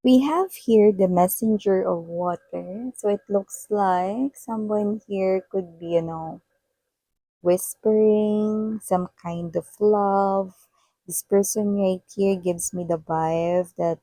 We have here the messenger of water. So it looks like someone here could be, whispering some kind of love. This person right here gives me the vibe that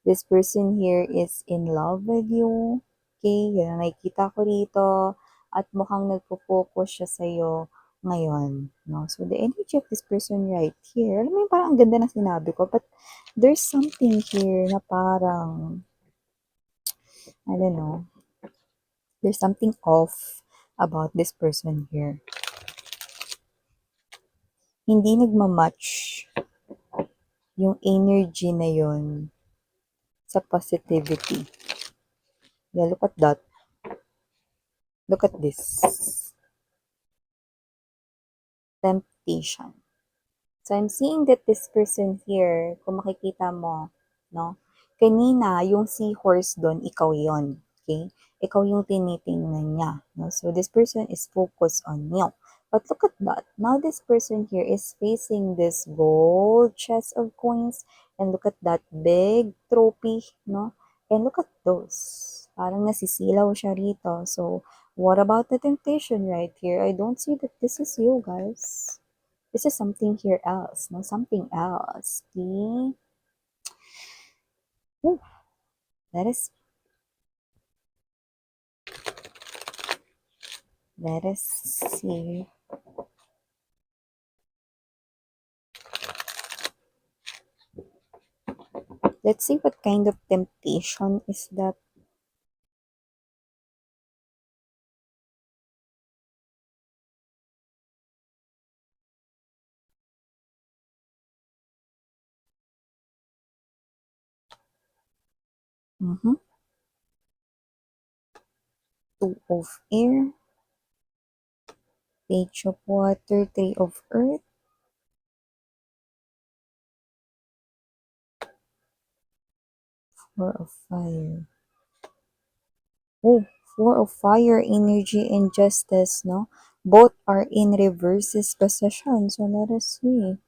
this person here is in love with you. Okay, yan ang nakikita ko dito. At mukhang nagpo-focus siya sa'yo ngayon. No? So, the energy of this person right here, alam mo yung parang ang ganda na sinabi ko, but there's something here na parang, I don't know, there's something off about this person here. Hindi nagmamatch yung energy na yon sa positivity. Yeah, look at that. Look at this. Temptation. So, I'm seeing that this person here, kung makikita mo, no? Kanina, yung seahorse doon, ikaw yon. Okay? Ikaw yung tinitingnan niya. No? So, this person is focused on you. But look at that. Now, this person here is facing this gold chest of coins. And look at that big trophy, no? And look at those. Parang nasisilaw siya rito. So, what about the temptation right here? I don't see that this is you, guys. This is something here else, no? Something else. Okay? Ooh, let us see. Let's see what kind of temptation is that. Mm-hmm. Two of air, page of water, three of earth, four of fire. Oh, four of fire, energy and justice, no? Both are in reverses position. So let us see.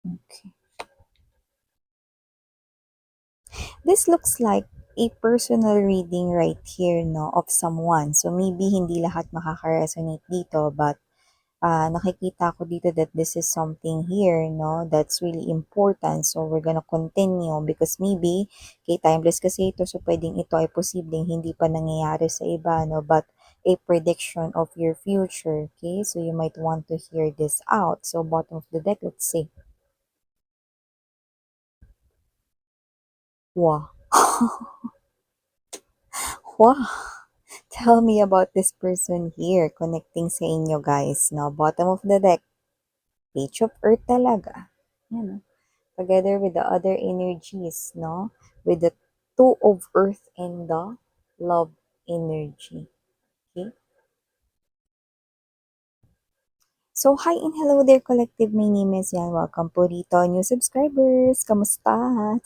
Okay. This looks like a personal reading right here, no, of someone. So maybe hindi lahat makaka-resonate dito, but nakikita ko dito that this is something here, no, that's really important. So we're gonna continue because maybe kay timeless kasi ito, so pwedeng ito ay posibleng hindi pa nangyayari sa iba, no, but a prediction of your future. Okay, so you might want to hear this out. So bottom of the deck, let's see. Wow. Wow. Tell me about this person here connecting sa inyo guys, no? Bottom of the deck, page of earth talaga. Yan, no? Together with the other energies, no? With the two of earth and the love energy. Okay? So, hi and hello there, collective. My name is Yan. Welcome po dito, new subscribers. Kamusta?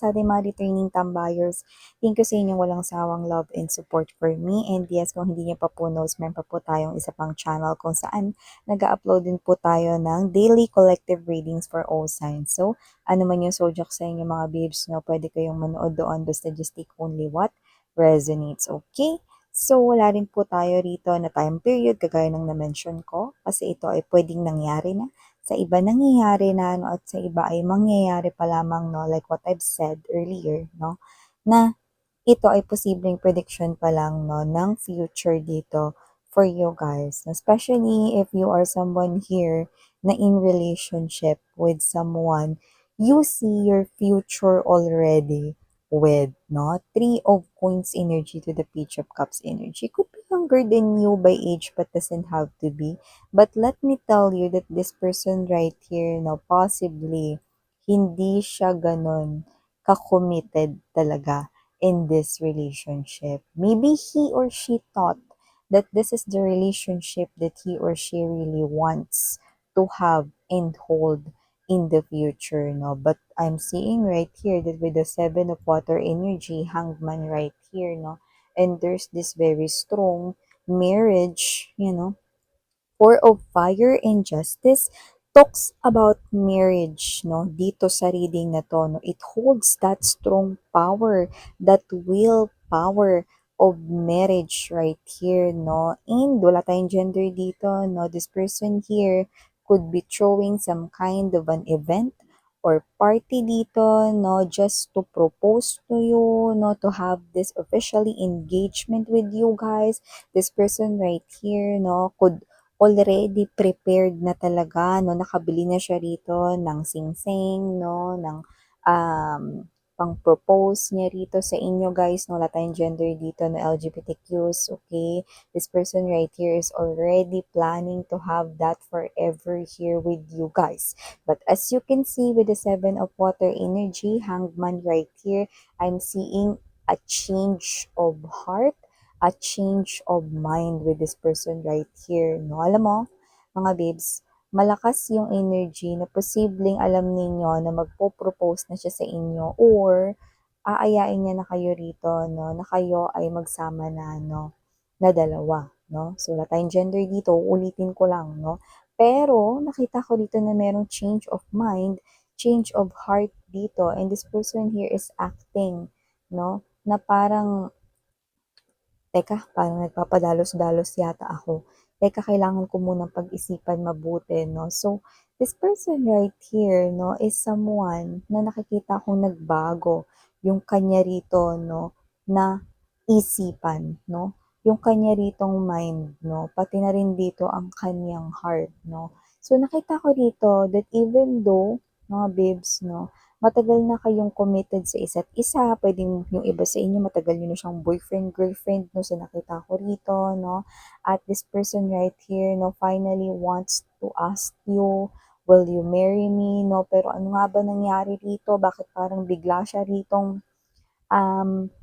Sa ating mga returning tambayers, thank you sa inyong walang sawang love and support for me. And yes, kung hindi niyo pa po knows, meron pa po tayong isa pang channel kung saan nag-upload din po tayo ng daily collective readings for all signs. So, ano man yung zodiac sa inyo mga babes, no, pwede kayong manood doon. Basta just take only what resonates. Okay? So, wala rin po tayo rito na time period kagaya ng na-mention ko kasi ito ay pwedeng nangyari na. Sa iba nangyayari na, no, at sa iba ay mangyayari pa lamang, no, like what I've said earlier, no, na ito ay posibleng prediction pa lang, no, ng future dito for you guys. Especially if you are someone here na in relationship with someone, you see your future already with, no? Three of Coins energy to the Page of Cups energy. Could be younger than you by age but doesn't have to be. But let me tell you that this person right here, no, possibly hindi siya ganon ka-committed talaga in this relationship. Maybe he or she thought that this is the relationship that he or she really wants to have and hold in the future, no? But I'm seeing right here that with the Seven of Water energy, Hangman right here, no? And there's this very strong marriage, Four of Fire and Justice talks about marriage, no? Dito sa reading na to, no? It holds that strong power, that will power of marriage right here, no? And wala tayong gender dito, no? This person here could be throwing some kind of an event or party dito, no? Just to propose to you, no? To have this officially engagement with you guys. This person right here, no? Could already prepared na talaga 'no, nakabili na siya rito ng singsing 'no, ng, um, pang-propose niya rito sa inyo guys 'no, wala tayong gender dito na LGBTQs, okay? This person right here is already planning to have that forever here with you guys. But as you can see with the Seven of Water energy, Hangman right here, I'm seeing a change of heart, a change of mind with this person right here, no? Alam mo, mga babes, malakas yung energy na posibleng alam ninyo na magpo-propose na siya sa inyo or aayain niya na kayo rito, no? Na kayo ay magsama na, no? Na dalawa, no? So, wala tayong gender dito, ulitin ko lang, no? Pero, nakita ko dito na merong change of mind, change of heart dito, and this person here is acting, no? Na parang teka, parang nagpapadalos-dalos yata ako. Teka, kailangan ko munang pag-isipan mabuti, no? So, this person right here, no, is someone na nakikita kong nagbago yung kanya rito, no, na isipan, no? Yung kanya ritong mind, no? Pati na rin dito ang kanyang heart, no? So, nakita ko dito that even though, mga babes, no, matagal na kayong committed sa isa't isa, puwedeng yung iba sa inyo matagal niyo na siyang boyfriend, girlfriend 'no, sa nakita ko rito 'no. At this person right here 'no, finally wants to ask you, "Will you marry me?" 'no, pero ano nga ba nangyari rito, bakit parang bigla siya ritong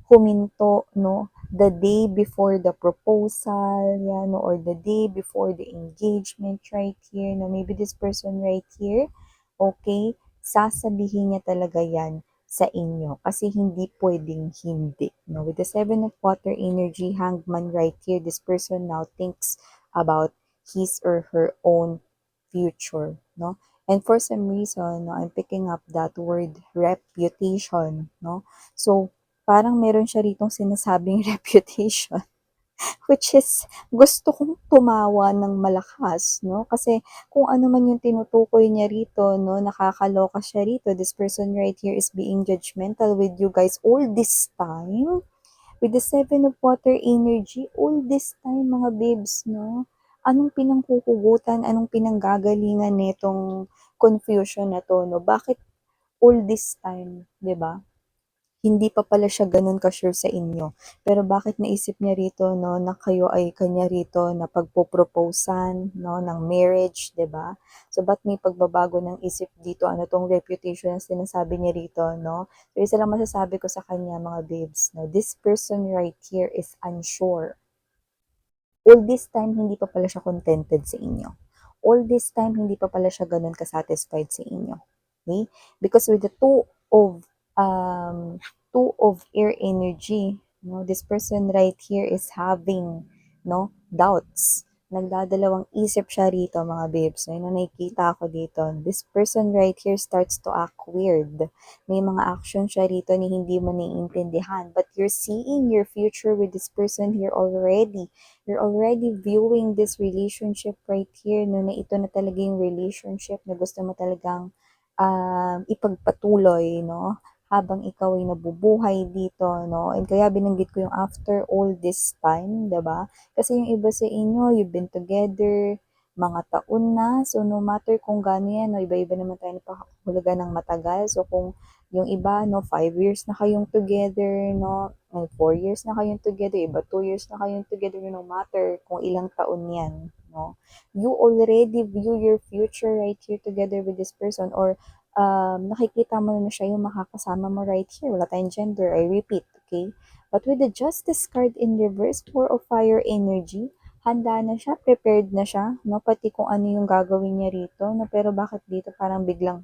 huminto 'no, the day before the proposal, 'yan, no, or the day before the engagement right here na maybe this person right here, okay, sasabihin niya talaga 'yan sa inyo kasi hindi puwedeng hindi, 'no. With the Seven of Water energy, Hangman right here, this person now thinks about his or her own future, 'no. And for some reason 'no, I'm picking up that word reputation, 'no. So, parang meron siya ritong sinasabing reputation, which is gusto kong tumawa ng malakas 'no, kasi kung ano man yung tinutukoy niya rito 'no, nakakaloka siya rito. This person right here is being judgmental with you guys all this time. With the Seven of Water energy, all this time mga babes 'no, anong pinanghuhugutan, anong pinanggagalingan nitong confusion na 'to 'no? Bakit all this time, 'di ba? Hindi pa pala siya gano'n ka-sure sa inyo. Pero bakit naisip niya rito 'no, na kayo ay kanya rito na pagpo-proposan 'no, ng marriage, 'di ba? So, ba't may pagbabago ng isip dito? Ano 'tong reputation na sinasabi niya rito 'no? So, isa lang masasabi ko sa kanya mga babes 'no, this person right here is unsure. All this time hindi pa pala siya contented sa inyo. All this time hindi pa pala siya gano'n ka-satisfied sa inyo, okay? Because with the two of air energy, no, this person right here is having, no, doubts. Nagdadalawang isip siya rito mga babes. No? Yung nakikita ko dito, this person right here starts to act weird. May mga action siya rito ni hindi mo naiintindihan. But you're seeing your future with this person here already. You're already viewing this relationship right here, no, na ito na talaga yung relationship na gusto mo talagang ipagpatuloy, no, habang ikaw ay nabubuhay dito, no, and kaya binanggit ko yung after all this time, 'di ba? Kasi yung iba sa inyo, you've been together mga taon na, so no matter kung gaano yan, no, iba-iba naman tayo napakahulugan ng matagal, so kung yung iba, no, 5 years na kayong together, no, 4 years na kayong together, iba 2 years na kayong together, no matter kung ilang taon yan, no, you already view your future right here together with this person or nakikita mo na siya yung makakasama mo right here. Wala tayong gender, I repeat, okay? But with the Justice card in reverse, Four of Fire energy, handa na siya, prepared na siya, no? Pati kung ano yung gagawin niya rito, no? Pero bakit dito parang biglang,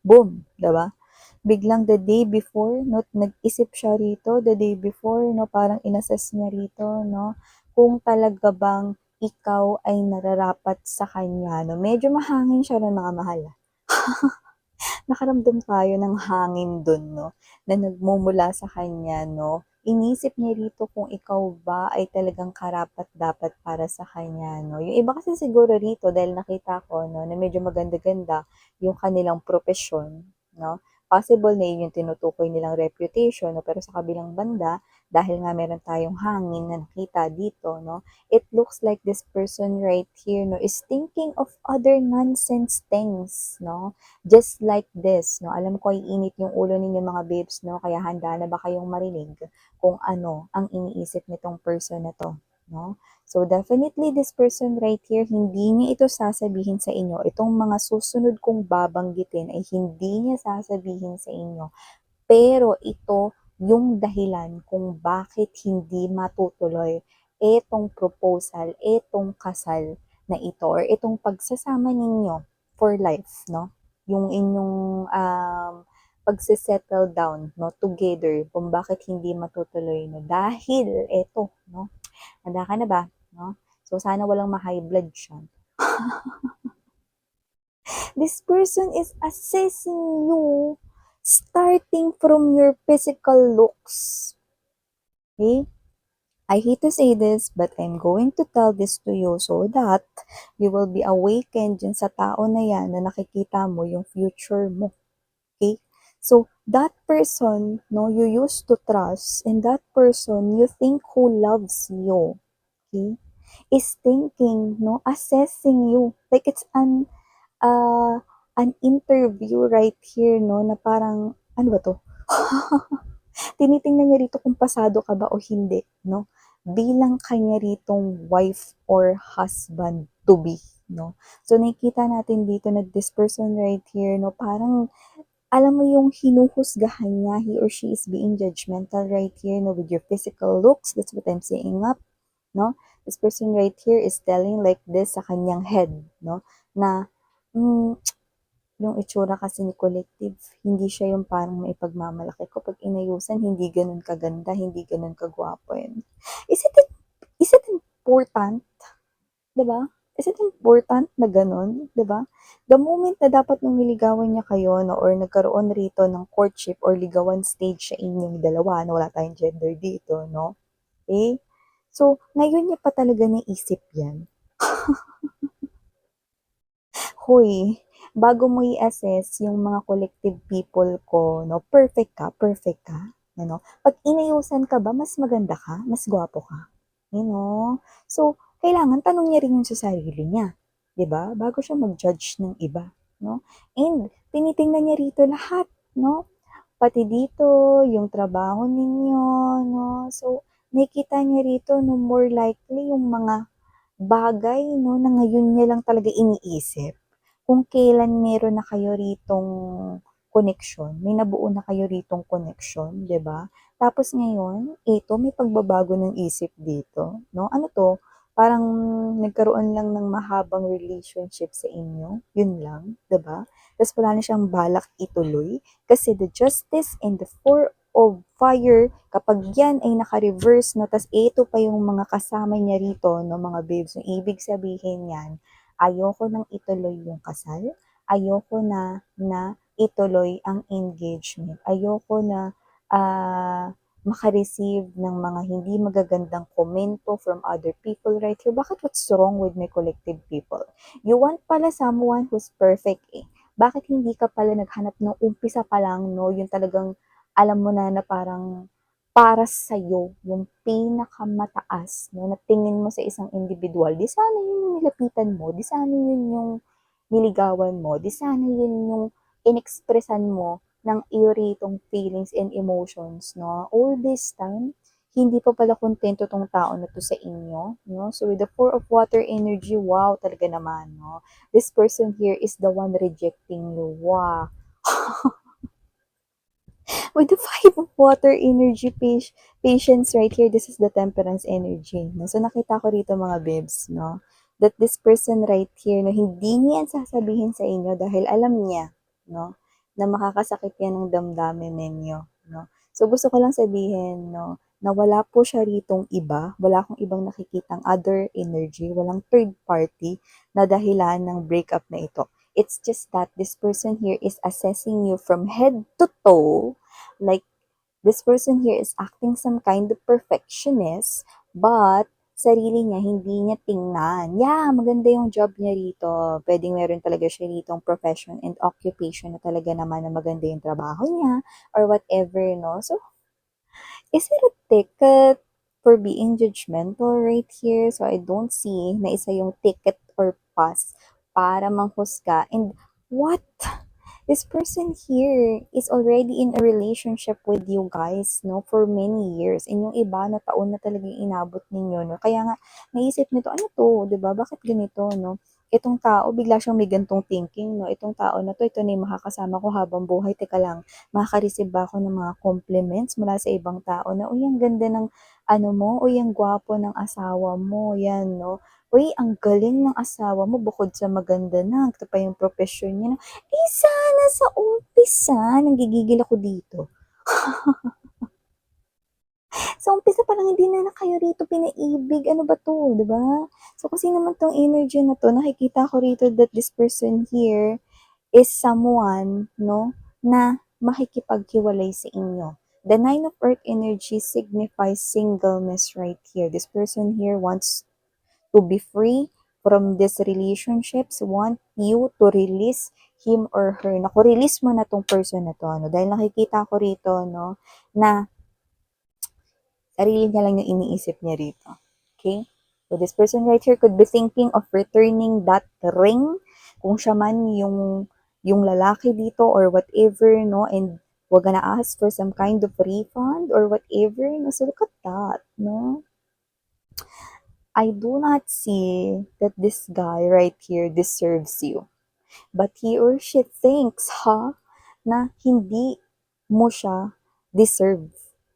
boom, diba? Biglang the day before, no, nag-isip siya rito, the day before, no, parang inassess niya rito, no, kung talaga bang ikaw ay nararapat sa kanya 'no, medyo mahangin siya nun mga mahal, nakaramdam tayo ng hangin dun 'no, na nagmumula sa kanya 'no. Inisip niya rito kung ikaw ba ay talagang karapat-dapat para sa kanya 'no. Yung iba kasi siguro rito dahil nakita ko 'no, na medyo maganda-ganda yung kanilang propesyon 'no. Possible na yun yung tinutukoy nilang reputation 'no, pero sa kabilang banda, dahil nga meron tayong hangin na nakita dito 'no, it looks like this person right here 'no, is thinking of other nonsense things 'no. Just like this 'no, alam ko iinit yung ulo ninyo mga babes 'no, kaya handa na ba kayong marinig kung ano ang iniisip nitong person na 'to 'no. So definitely this person right here, hindi niya ito sasabihin sa inyo, itong mga susunod kong babanggitin ay hindi niya sasabihin sa inyo, pero ito yung dahilan kung bakit hindi matutuloy etong proposal, etong kasal na ito or itong pagsasama ninyo for life 'no, yung inyong, pagse-settle down 'no, together kung bakit hindi matutuloy 'no, dahil eto 'no, handa ka na ba 'no? So sana walang ma-high blood diyan. This person is assessing you starting from your physical looks, okay? I hate to say this, but I'm going to tell this to you so that you will be awakened dyan sa tao na yan na nakikita mo yung future mo, okay? So, that person, no, you used to trust, and that person you think who loves you, okay, is thinking, no, assessing you. Like it's an interview right here, no, na parang, ano ba to? Tinitingnan niya rito kung pasado ka ba o hindi, no? Bilang kanya ritong wife or husband to be, no? So, nakikita natin dito na this person right here, no, parang, alam mo yung hinuhusgahan niya, he or she is being judgmental right here, no, with your physical looks, that's what I'm saying up, no? This person right here is telling like this sa kanyang head, no? Na, hmm, yung itsura kasi ni Collective, hindi siya yung parang maipagmamalaki ko. 'Pag inayusan, hindi gano'n kaganda, hindi gano'n kagwapo yun. Is it is it important, 'di ba? Is it important na gano'n, 'di ba? The moment na dapat nung niligawan niya kayo 'no, or nagkaroon rito ng courtship or ligawan stage sa inyong dalawa na wala tayong gender dito 'no, eh, so ngayon niya pa talaga naisip 'yan. Hoy, bago mo i-assess yung mga collective people ko 'no, perfect ka, ano. 'Pag inayusan ka ba mas maganda ka, mas gwapo ka, you know? So, kailangan tanong niya rin yun sa sarili niya, 'di ba, bago siya mag-judge ng iba, 'no? And tinitingnan niya rito lahat, 'no, pati dito yung trabaho ninyo, 'no. So, nakikita niya rito 'no, more likely yung mga bagay 'no, na ngayon niya lang talaga iniisip. Kung kailan meron na kayo ritong connection, may nabuo na kayo ritong connection, 'di ba? Tapos ngayon, ito may pagbabago ng isip dito, 'no? Ano 'to, parang nagkaroon lang ng mahabang relationship sa inyo, yun lang, 'di ba? Ta's wala na siyang balak ituloy kasi the Justice and the Four of Fire, kapag yan ay naka-reverse 'no, ta's ito pa yung mga kasama niya rito 'no, mga babes, yung ibig sabihin niyan, ayoko nang ituloy yung kasal, ayoko na na ituloy ang engagement, ayoko na, maka-receive ng mga hindi magagandang komento from other people right here. Bakit what's wrong with my collective people? You want pala someone who's perfect, eh. Bakit hindi ka pala naghanap nung umpisa pa lang 'no, yung talagang alam mo na na parang para sa'yo, yung pinakamataas 'no, na tingin mo sa isang individual, 'di sana yun yung nilapitan mo, 'di sana yun yung niligawan mo, 'di sana yun yung inexpresan mo ng iyo ritong feelings and emotions 'no. All this time, hindi pa pala kuntento 'tong tao na 'to sa inyo 'no. So with the Four of Water energy, wow talaga naman 'no. This person here is the one rejecting you, wow. With the Five of Water energy, patience right here, this is the Temperance energy, no? So, nakita ko rito mga bebs, no? That this person right here, no, hindi niya yan sasabihin sa inyo dahil alam niya, no, na makakasakit yan ng damdamin ninyo, no? So, gusto ko lang sabihin, no, na wala po siya ritong iba, wala akong ibang nakikitang other energy, walang third party na dahilan ng breakup na ito. It's just that this person here is assessing you from head to toe, like this person here is acting some kind of perfectionist, but sarili niya, hindi niya tingnan. Yeah, maganda yung job niya rito. Pwedeng meron talaga siya ritong profession and occupation na talaga naman na maganda yung trabaho niya or whatever, no? So, is it a ticket for being judgmental right here? So, I don't see na isa yung ticket or pass para manghusga. And what? This person here is already in a relationship with you guys, no, for many years. And yung iba na taon na talaga yung inabot ninyo, no. Kaya nga, naisip nito, ano to, di ba? Bakit ganito, no? Itong tao, bigla siyang may gantong thinking, no? Itong tao na to, ito na yung makakasama ko habang buhay. Teka lang, makaka-receive ba ako ng mga compliments mula sa ibang tao na, uy, ang ganda ng ano mo, uy, ang gwapo ng asawa mo, yan, no? Uy, ang galing ng asawa mo, bukod sa maganda na, ito pa yung profession niya, no? Eh, sana sa umpisa, nanggigigil ako dito. Sa umpisa pa lang hindi na kayo rito pinaibig, ano ba 'to, 'di ba? So, kasi naman 'tong energy na 'to, nakikita ko rito that this person here is someone, 'no, na makikipaghiwalay sa inyo. The Nine of Earth energy signifies singleness right here. This person here wants to be free from these relationships, want you to release him or her. Naku, release mo na tong person na to, no? Dahil nakikita ko rito, no, na sarili niya lang yung iniisip niya rito. Okay? So this person right here could be thinking of returning that ring kung siya man yung lalaki dito or whatever, no? And we're gonna ask for some kind of refund or whatever, no? So look at that, no? I do not see that this guy right here deserves you. But he or she thinks, na hindi mo siya deserve,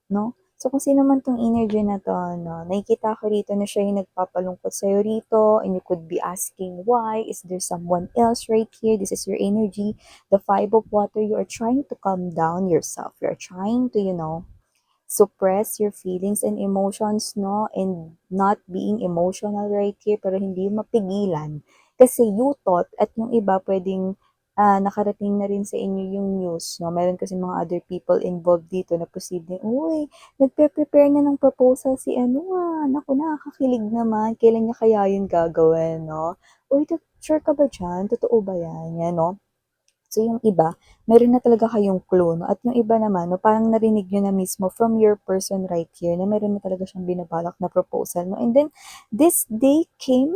no? So, kung sino man tong energy na to, no, nakikita ko rito na siya yung nagpapalungkot sa'yo rito, and you could be asking, why? Is there someone else right here? This is your energy. The Five of Water, you are trying to calm down yourself. You are trying to, suppress your feelings and emotions, no? And not being emotional right here, pero hindi mapigilan. Kasi you thought, at yung iba pwedeng nakarating na rin sa inyo yung news, no? Meron kasi mga other people involved dito na posibleng, uy, nagpe-prepare na ng proposal si ano naku, nakakakilig naman, kailan niya kaya yun gagawin, no? Uy, sure ka ba dyan? Totoo ba yan? Yan, no? So, yung iba, meron na talaga kayong clue, no? At yung iba naman, no, parang narinig nyo na mismo from your person right here na meron na talaga siyang binabalak na proposal, no? And then, this day came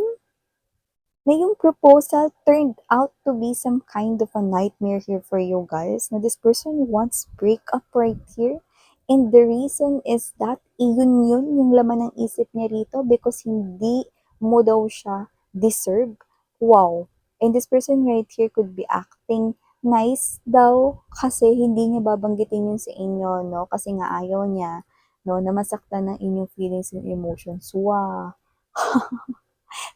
na yung proposal turned out to be some kind of a nightmare here for you guys. Na this person wants breakup right here. And the reason is that yun yung laman ng isip niya rito because hindi mo daw siya deserve. Wow. And this person right here could be acting nice daw kasi hindi niya babanggitin yun sa inyo, no? Kasi nga ayaw niya, no, na masaktan ng inyong feelings and emotions. Wow.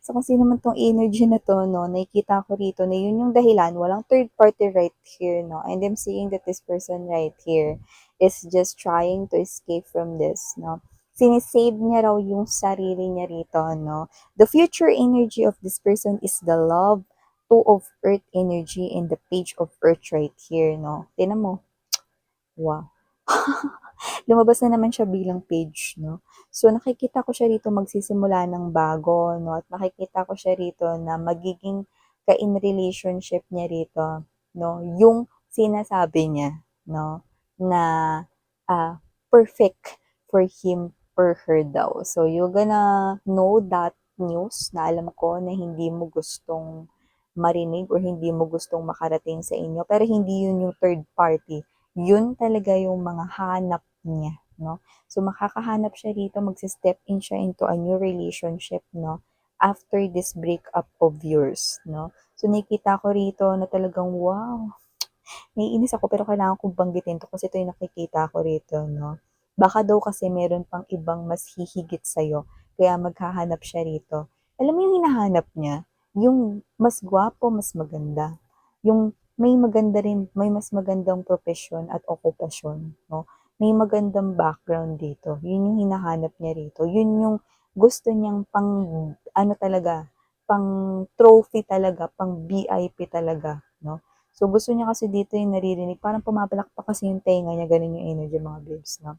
So, kasi naman tong energy na to, no, nakikita ko rito na yun yung dahilan, walang third party right here, no, and I'm seeing that this person right here is just trying to escape from this, no. Sinisave niya raw yung sarili niya rito, no. The future energy of this person is the love, two of earth energy, and the page of earth right here, no. Tinan mo. Wow. Lumabas na naman siya bilang page, no? So, nakikita ko siya rito magsisimula ng bago, no? At nakikita ko siya rito na magiging ka-in relationship niya rito, no? Yung sinasabi niya, no? Na perfect for him or her daw. So, you're gonna know that news na alam ko na hindi mo gustong marinig or hindi mo gustong makarating sa inyo. Pero hindi yun yung third party. Yun talaga yung mga hanap niya, no? So, makakahanap siya rito, magsi-step in siya into a new relationship, no? After this breakup of yours, no? So, nakikita ko rito na talagang, wow, naiinis ako pero kailangan kong banggitin to kasi ito yung nakikita ko rito, no? Baka daw kasi meron pang ibang mas hihigit sa'yo, kaya maghahanap siya rito. Alam mo yung hinahanap niya? Yung mas gwapo, mas maganda. Yung may maganda rin, may mas magandang profesyon at okupasyon, no? may magandang background dito. Yun yung hinahanap niya rito. Yun yung gusto niyang pang ano talaga, pang trophy talaga, pang VIP talaga, 'no? So, gusto niya kasi dito yung naririnig, parang pumapalakpak kasi yung tenga niya, gano'n yung energy mga babes, 'no?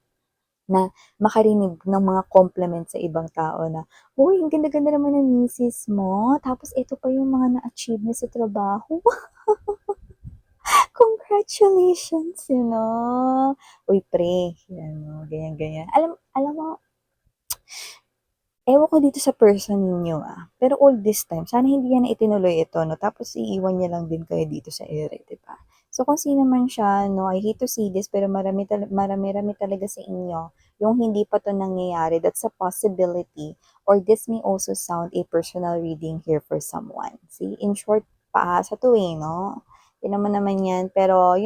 Na makarinig ng mga compliment sa ibang tao na, "Uy, ang ganda-ganda naman ng misis mo, tapos eto pa yung mga na-achieve niya sa trabaho. Congratulations!" You know? "Uy pre, yan mo, ganyan-ganyan." Alam alam mo, ewan ko dito sa person niyo, pero all this time sana hindi niya na itinuloy ito 'no, tapos iiwan niya lang din kayo dito sa ere, 'di ba? So kung sino man siya 'no, I hate to say this pero marami-rami talaga sa inyo yung hindi pa 'to nangyayari. That's a possibility, or this may also sound a personal reading here for someone. See, in short, paasa 'to, eh, 'no? Tignan mo naman 'yan, pero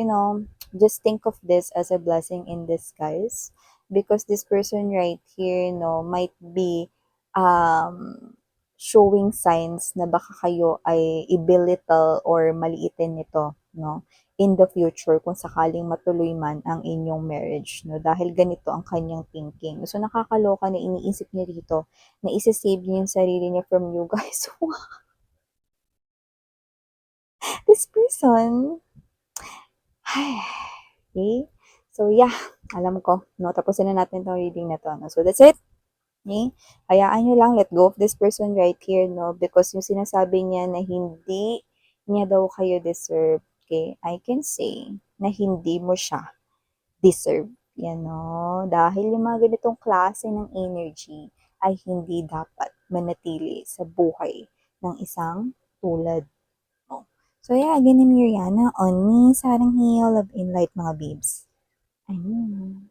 just think of this as a blessing in disguise, because this person right here 'no, might be um, showing signs na baka kayo ay i-belittle or maliitin nito, 'no, in the future kung sakaling matuloy man ang inyong marriage, 'no, dahil ganito ang kanyang thinking. So, nakakaloka na iniisip niya rito na ise-save niya yung sarili niya from you guys. This person, ay, okay? So, yeah, alam ko, 'no, tapusin na natin 'tong reading na 'to, 'no. So, that's it. Okay? Hayaan niyo lang, let go of this person right here, no? Because yung sinasabi niya na hindi niya daw kayo deserve, okay? I can say na hindi mo siya deserve. Yan, no? Dahil yung mga ganitong klase ng energy ay hindi dapat manatili sa buhay ng isang tulad mo. So, yeah, again, I'm Miriana on me, Sarang Heal, Love in Light, mga babes. Ayun.